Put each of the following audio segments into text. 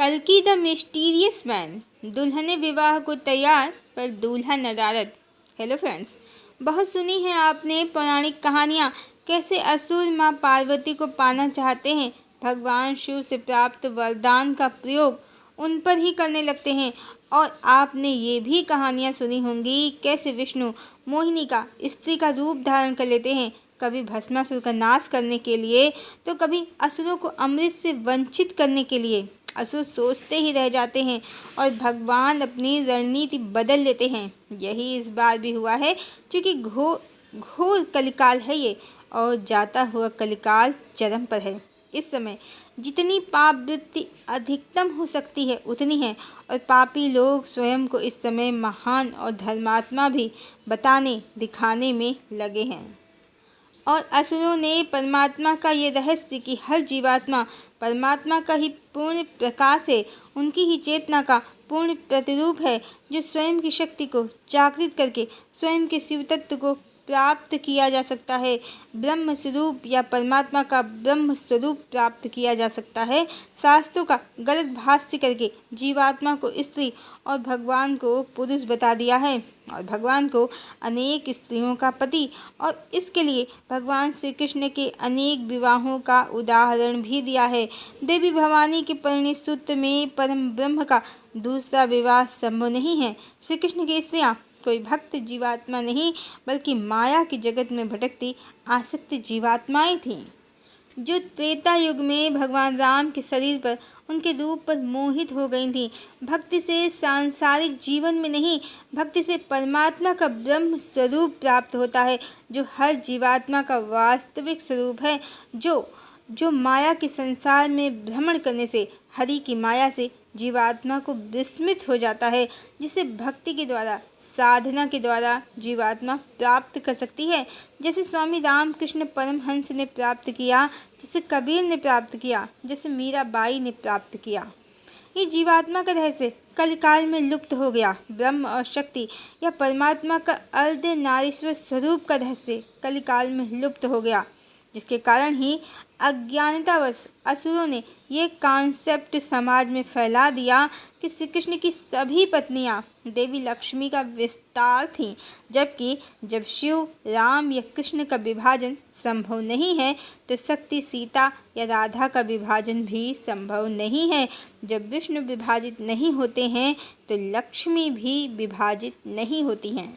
कल्कि the mysterious man, दुल्हने विवाह को तैयार पर दूल्हा नदारद। हेलो फ्रेंड्स, बहुत सुनी है आपने पौराणिक कहानियाँ, कैसे असुर माँ पार्वती को पाना चाहते हैं, भगवान शिव से प्राप्त वरदान का प्रयोग उन पर ही करने लगते हैं। और आपने ये भी कहानियाँ सुनी होंगी कैसे विष्णु मोहिनी का स्त्री का रूप धारण कर लेते हैं, कभी भस्मासुर का नाश करने के लिए तो कभी असुरों को अमृत से वंचित करने के लिए। असुर सोचते ही रह जाते हैं और भगवान अपनी रणनीति बदल लेते हैं। यही इस बार भी हुआ है, क्योंकि घोर कलिकाल है ये, और जाता हुआ कलिकाल चरम पर है। इस समय जितनी पाप वृत्ति अधिकतम हो सकती है उतनी है, और पापी लोग स्वयं को इस समय महान और धर्मात्मा भी बताने दिखाने में लगे हैं। और असुरों ने परमात्मा का ये रहस्य कि हर जीवात्मा परमात्मा का ही पूर्ण प्रकाश है, उनकी ही चेतना का पूर्ण प्रतिरूप है, जो स्वयं की शक्ति को जागृत करके स्वयं के शिव तत्व को प्राप्त किया जा सकता है। ब्रह्म स्वरूप या परमात्मा का ब्रह्म स्वरूप प्राप्त किया जा सकता है। शास्त्रों का गलत भाष्य करके जीवात्मा को स्त्री और भगवान को पुरुष बता दिया है, और भगवान को अनेक स्त्रियों का पति, और इसके लिए भगवान श्री कृष्ण के अनेक विवाहों का उदाहरण भी दिया है। देवी भवानी के परिणय सूत्र में परम ब्रह्म का दूसरा विवाह संभव नहीं है। श्री कृष्ण की स्त्रियाँ कोई भक्त जीवात्मा नहीं, बल्कि माया के जगत में भटकती आसक्त जीवात्माएं थीं, जो त्रेता युग में भगवान राम के शरीर पर, उनके रूप पर मोहित हो गई थीं। भक्ति से सांसारिक जीवन में नहीं, भक्ति से परमात्मा का ब्रह्म स्वरूप प्राप्त होता है, जो हर जीवात्मा का वास्तविक स्वरूप है, जो माया के संसार में भ्रमण करने से, हरि की माया से जीवात्मा को विस्मित हो जाता है, जिसे भक्ति के द्वारा, साधना के द्वारा जीवात्मा प्राप्त कर सकती है। जैसे स्वामी रामकृष्ण परमहंस ने प्राप्त किया, जैसे कबीर ने प्राप्त किया, जैसे मीराबाई ने प्राप्त किया। ये जीवात्मा का रहस्य कलिकाल में लुप्त हो गया। ब्रह्म और शक्ति या परमात्मा का अर्ध नारीश्वर स्वरूप का रहस्य कलिकाल में लुप्त हो गया, जिसके कारण ही अज्ञानतावश असुरों ने ये कॉन्सेप्ट समाज में फैला दिया कि श्री कृष्ण की सभी पत्नियां देवी लक्ष्मी का विस्तार थीं, जबकि जब शिव, राम या कृष्ण का विभाजन संभव नहीं है, तो शक्ति, सीता या राधा का विभाजन भी संभव नहीं है। जब विष्णु विभाजित नहीं होते हैं, तो लक्ष्मी भी विभाजित नहीं होती हैं।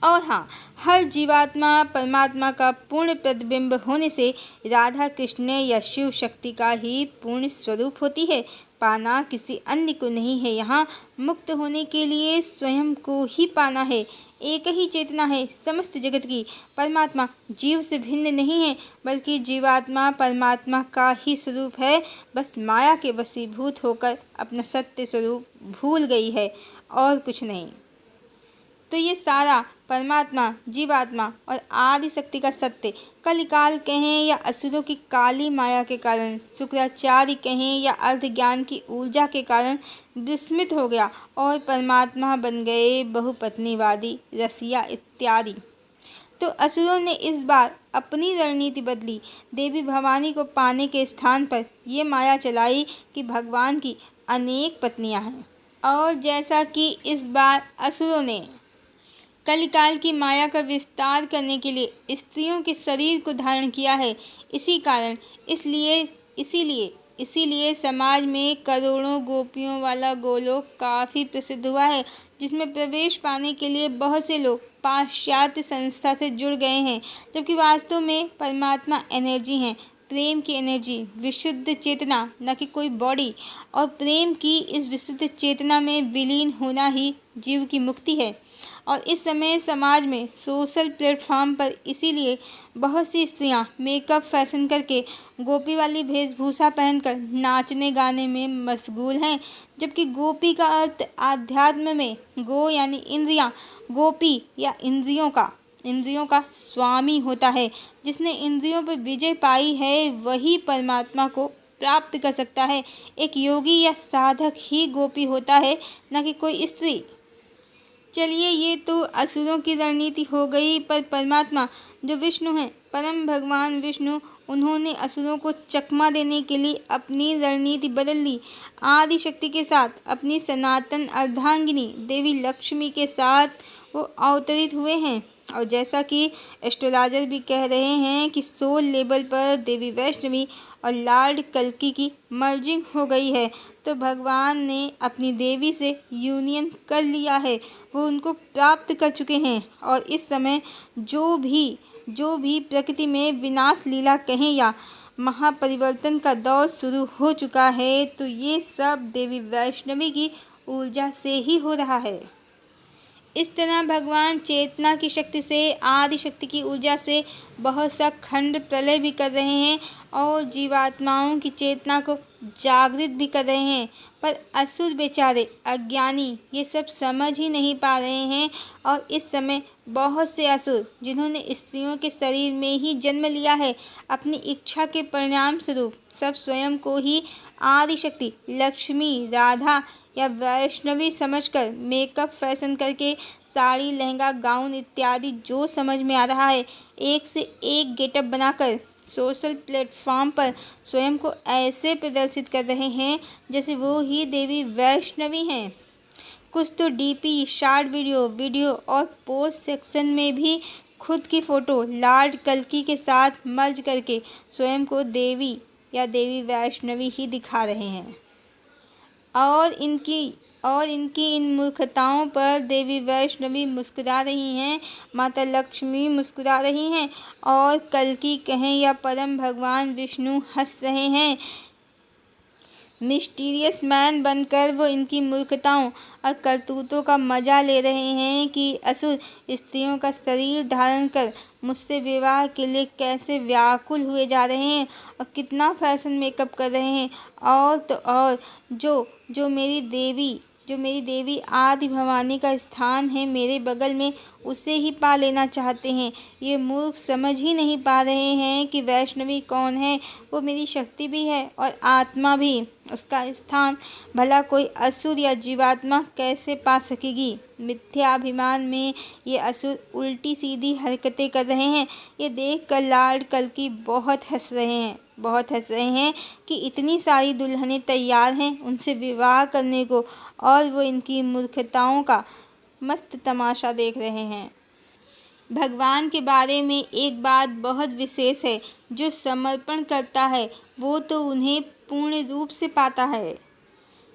और हाँ, हर जीवात्मा परमात्मा का पूर्ण प्रतिबिंब होने से राधा कृष्ण या शिव शक्ति का ही पूर्ण स्वरूप होती है। पाना किसी अन्य को नहीं है। यहाँ मुक्त होने के लिए स्वयं को ही पाना है। एक ही चेतना है समस्त जगत की। परमात्मा जीव से भिन्न नहीं है, बल्कि जीवात्मा परमात्मा का ही स्वरूप है। बस माया के वशीभूत होकर अपना सत्य स्वरूप भूल गई है, और कुछ नहीं। तो ये सारा परमात्मा, जीवात्मा और आदि शक्ति का सत्य कलिकाल कहें या असुरों की काली माया के कारण, शुक्राचार्य कहें या अर्ध ज्ञान की ऊर्जा के कारण विस्मित हो गया, और परमात्मा बन गए बहुपत्नीवादी, रसिया इत्यादि। तो असुरों ने इस बार अपनी रणनीति बदली। देवी भवानी को पाने के स्थान पर ये माया चलाई कि भगवान की अनेक पत्नियां हैं। और जैसा कि इस बार असुरों ने कलिकाल की माया का विस्तार करने के लिए स्त्रियों के शरीर को धारण किया है, इसीलिए समाज में करोड़ों गोपियों वाला गोलोक काफ़ी प्रसिद्ध हुआ है, जिसमें प्रवेश पाने के लिए बहुत से लोग पाश्चात्य संस्था से जुड़ गए हैं, जबकि वास्तव में परमात्मा एनर्जी हैं, प्रेम की एनर्जी, विशुद्ध चेतना, न कि कोई बॉडी। और प्रेम की इस विशुद्ध चेतना में विलीन होना ही जीव की मुक्ति है। और इस समय समाज में सोशल प्लेटफॉर्म पर इसीलिए बहुत सी स्त्रियां मेकअप फैशन करके गोपी वाली वेशभूषा पहनकर नाचने गाने में मशगूल हैं, जबकि गोपी का अर्थ आध्यात्म में गो यानी इंद्रियां, गोपी या इंद्रियों का स्वामी होता है। जिसने इंद्रियों पर विजय पाई है वही परमात्मा को प्राप्त कर सकता है। एक योगी या साधक ही गोपी होता है, न कि कोई स्त्री। चलिए, ये तो असुरों की रणनीति हो गई, पर परमात्मा जो विष्णु हैं, परम भगवान विष्णु, उन्होंने असुरों को चकमा देने के लिए अपनी रणनीति बदल ली। आदि शक्ति के साथ अपनी सनातन अर्धांगिनी देवी लक्ष्मी के साथ वो अवतरित हुए हैं। और जैसा कि एस्ट्रोलॉजर भी कह रहे हैं कि सोल लेवल पर देवी वैष्णवी और लॉर्ड कल्कि की मर्जिंग हो गई है, तो भगवान ने अपनी देवी से यूनियन कर लिया है, वो उनको प्राप्त कर चुके हैं। और इस समय जो भी प्रकृति में विनाश लीला कहें या महापरिवर्तन का दौर शुरू हो चुका है, तो ये सब देवी वैष्णवी की ऊर्जा से ही हो रहा है। इस तरह भगवान चेतना की शक्ति से, आदि शक्ति की ऊर्जा से बहुत सा खंड प्रलय भी कर रहे हैं और जीवात्माओं की चेतना को जागृत भी कर रहे हैं। पर असुर बेचारे अज्ञानी ये सब समझ ही नहीं पा रहे हैं। और इस समय बहुत से असुर जिन्होंने स्त्रियों के शरीर में ही जन्म लिया है, अपनी इच्छा के परिणाम स्वरूप सब स्वयं को ही आदि शक्ति लक्ष्मी, राधा या वैष्णवी समझकर मेकअप फैशन करके साड़ी, लहंगा, गाउन इत्यादि जो समझ में आ रहा है, एक से एक गेटअप बनाकर सोशल प्लेटफॉर्म पर स्वयं को ऐसे प्रदर्शित कर रहे हैं जैसे वो ही देवी वैष्णवी हैं। कुछ तो डीपी, शॉर्ट वीडियो और पोस्ट सेक्शन में भी खुद की फ़ोटो लॉर्ड कल्कि के साथ मर्ज करके स्वयं को देवी या देवी वैष्णवी ही दिखा रहे हैं। और इनकी इन मूर्खताओं पर देवी वैष्णवी मुस्कुरा रही हैं, माता लक्ष्मी मुस्कुरा रही हैं और कल्कि कहें या परम भगवान विष्णु हंस रहे हैं। मिस्टीरियस मैन बनकर वो इनकी मूर्खताओं और करतूतों का मजा ले रहे हैं कि असुर स्त्रियों का शरीर धारण कर मुझसे विवाह के लिए कैसे व्याकुल हुए जा रहे हैं और कितना फैशन मेकअप कर रहे हैं। और तो और जो मेरी देवी आदि भवानी का स्थान है मेरे बगल में, उसे ही पा लेना चाहते हैं। ये मूर्ख समझ ही नहीं पा रहे हैं कि वैष्णवी कौन है। वो मेरी शक्ति भी है और आत्मा भी। उसका स्थान भला कोई असुर या जीवात्मा कैसे पा सकेगी। मिथ्याभिमान में ये असुर उल्टी सीधी हरकतें कर रहे हैं। ये देखकर लॉर्ड कल्कि बहुत हंस रहे हैं कि इतनी सारी दुल्हनें तैयार हैं उनसे विवाह करने को, और वो इनकी मूर्खताओं का मस्त तमाशा देख रहे हैं। भगवान के बारे में एक बात बहुत विशेष है, जो समर्पण करता है वो तो उन्हें पूर्ण रूप से पाता है।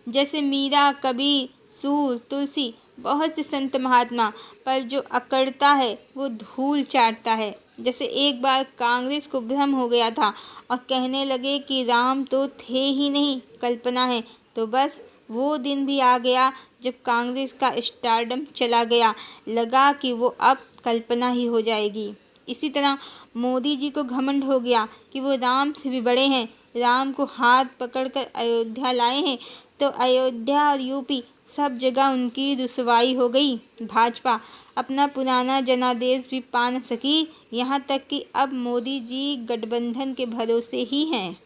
जैसे मीरा, कबीर, सूर, तुलसी, बहुत से संत महात्मा। पर जो अकड़ता है वो धूल चाटता है। जैसे एक बार कांग्रेस को भ्रम हो गया था और कहने लगे कि राम तो थे ही नहीं, कल्पना है। तो बस वो दिन भी आ गया जब कांग्रेस का स्टारडम चला गया, लगा कि वो अब कल्पना ही हो जाएगी। इसी तरह मोदी जी को घमंड हो गया कि वो राम से भी बड़े हैं। राम को हाथ पकड़कर अयोध्या लाए हैं, तो अयोध्या और यूपी सब जगह उनकी रुसवाई हो गई। भाजपा अपना पुराना जनादेश भी पा न सकी, यहाँ तक कि अब मोदी जी गठबंधन के भरोसे ही हैं।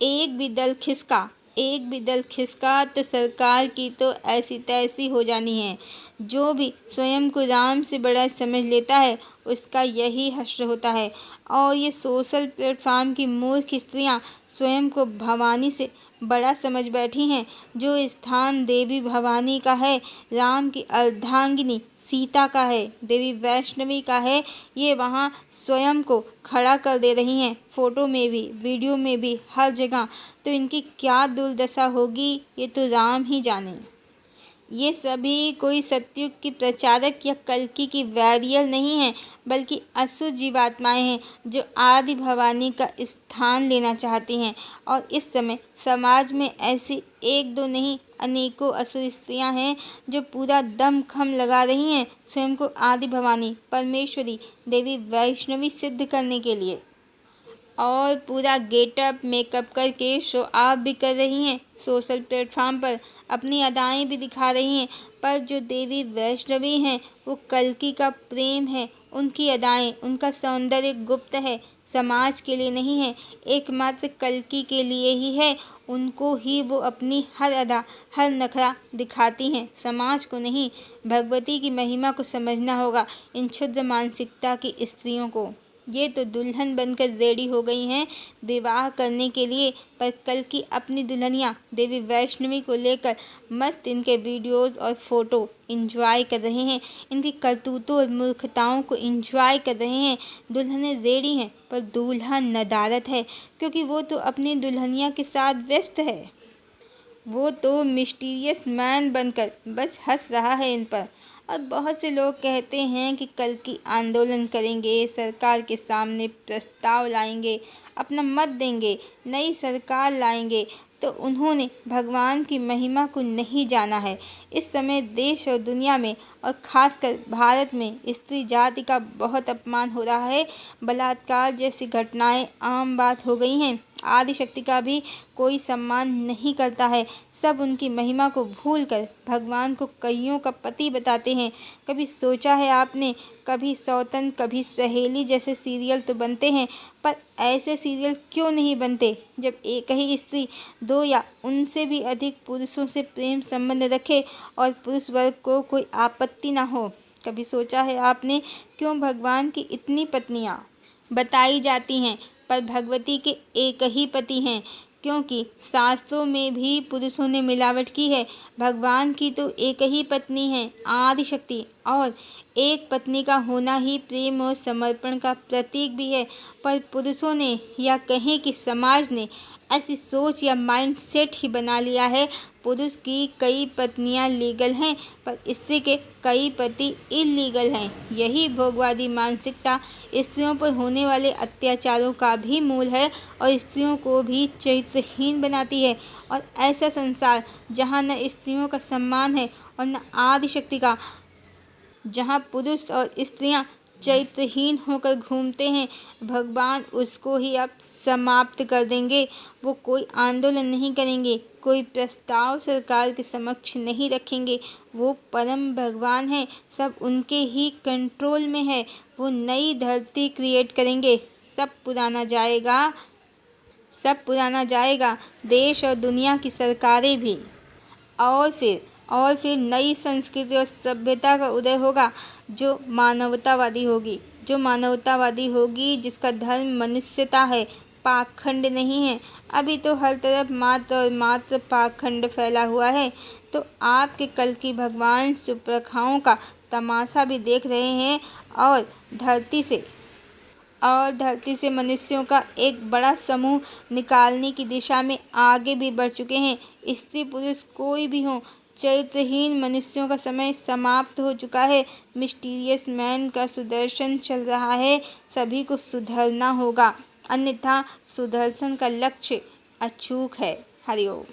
एक भी दल खिसका तो सरकार की तो ऐसी तैसी हो जानी है। जो भी स्वयं को राम से बड़ा समझ लेता है उसका यही हश्र होता है। और ये सोशल प्लेटफॉर्म की मूर्ख स्त्रियां स्वयं को भवानी से बड़ा समझ बैठी हैं। जो स्थान देवी भवानी का है, राम की अर्धांगिनी सीता का है, देवी वैष्णवी का है, ये वहाँ स्वयं को खड़ा कर दे रही हैं, फोटो में भी, वीडियो में भी, हर जगह। तो इनकी क्या दुर्दशा होगी ये तो राम ही जाने। ये सभी कोई सतयुग की प्रचारक या कल्कि की वैरियल नहीं है, बल्कि असुर जीवात्माएं हैं जो आदि भवानी का स्थान लेना चाहती हैं। और इस समय समाज में ऐसी एक दो नहीं अनेकों असुर स्त्रियां हैं जो पूरा दमखम लगा रही हैं स्वयं को आदि भवानी, परमेश्वरी, देवी वैष्णवी सिद्ध करने के लिए। और पूरा गेटअप मेकअप करके शो ऑफ भी कर रही हैं, सोशल प्लेटफॉर्म पर अपनी अदाएं भी दिखा रही हैं। पर जो देवी वैष्णवी हैं वो कल्कि का प्रेम है, उनकी अदाएं, उनका सौंदर्य गुप्त है, समाज के लिए नहीं है, एकमात्र कल्कि के लिए ही है। उनको ही वो अपनी हर अदा, हर नखरा दिखाती हैं, समाज को नहीं। भगवती की महिमा को समझना होगा इन क्षुद्र मानसिकता की स्त्रियों को। ये तो दुल्हन बनकर रेडी हो गई हैं विवाह करने के लिए, पर कल की अपनी दुल्हनिया देवी वैष्णवी को लेकर मस्त इनके वीडियोस और फोटो एंजॉय कर रहे हैं। इनकी करतूतों और मूर्खताओं को एंजॉय कर रहे हैं। दुल्हनें रेडी हैं पर दूल्हा नदारत है, क्योंकि वो तो अपनी दुल्हनिया के साथ व्यस्त है। वो तो मिस्टीरियस मैन बनकर बस हंस रहा है इन पर। और बहुत से लोग कहते हैं कि कल की आंदोलन करेंगे, सरकार के सामने प्रस्ताव लाएंगे, अपना मत देंगे, नई सरकार लाएंगे। तो उन्होंने भगवान की महिमा को नहीं जाना है। इस समय देश और दुनिया में और ख़ासकर भारत में स्त्री जाति का बहुत अपमान हो रहा है। बलात्कार जैसी घटनाएं आम बात हो गई हैं। आदिशक्ति का भी कोई सम्मान नहीं करता है। सब उनकी महिमा को भूलकर भगवान को कईयों का पति बताते हैं। कभी सोचा है आपने, कभी सौतन, कभी सहेली जैसे सीरियल तो बनते हैं, पर ऐसे सीरियल क्यों नहीं बनते जब एक ही स्त्री दो या उनसे भी अधिक पुरुषों से प्रेम संबंध रखे और पुरुष वर्ग को कोई आपत्ति ना हो। कभी सोचा है आपने, क्यों भगवान की इतनी पत्नियां बताई जाती हैं पर भगवती के एक ही पति हैं? क्योंकि शास्त्रों में भी पुरुषों ने मिलावट की है। भगवान की तो एक ही पत्नी है, आदिशक्ति, और एक पत्नी का होना ही प्रेम और समर्पण का प्रतीक भी है। पर पुरुषों ने या कहें कि समाज ने ऐसी सोच या माइंडसेट ही बना लिया है। पुरुष की कई पत्नियां लीगल हैं पर स्त्री के कई पति इलीगल हैं। यही भोगवादी मानसिकता स्त्रियों पर होने वाले अत्याचारों का भी मूल है और स्त्रियों को भी चरित्रहीन बनाती है। और ऐसा संसार जहां न स्त्रियों का सम्मान है और न आदिशक्ति का, जहां पुरुष और स्त्रियां चरित्रहीन होकर घूमते हैं, भगवान उसको ही अब समाप्त कर देंगे। वो कोई आंदोलन नहीं करेंगे, कोई प्रस्ताव सरकार के समक्ष नहीं रखेंगे। वो परम भगवान हैं, सब उनके ही कंट्रोल में है। वो नई धरती क्रिएट करेंगे। सब पुराना जाएगा, देश और दुनिया की सरकारें भी। और फिर नई संस्कृति और सभ्यता का उदय होगा जो मानवतावादी होगी, जिसका धर्म मनुष्यता है, पाखंड नहीं है। अभी तो हर तरफ मात्र और मात्र पाखंड फैला हुआ है। तो आपके कल की भगवान सुप्रखाओं का तमाशा भी देख रहे हैं और धरती से मनुष्यों का एक बड़ा समूह निकालने की दिशा में आगे भी बढ़ चुके हैं। स्त्री पुरुष कोई भी हो, चरित्रहीन मनुष्यों का समय समाप्त हो चुका है। मिस्टीरियस मैन का सुदर्शन चल रहा है। सभी को सुधरना होगा, अन्यथा सुदर्शन का लक्ष्य अचूक है। हरिओम।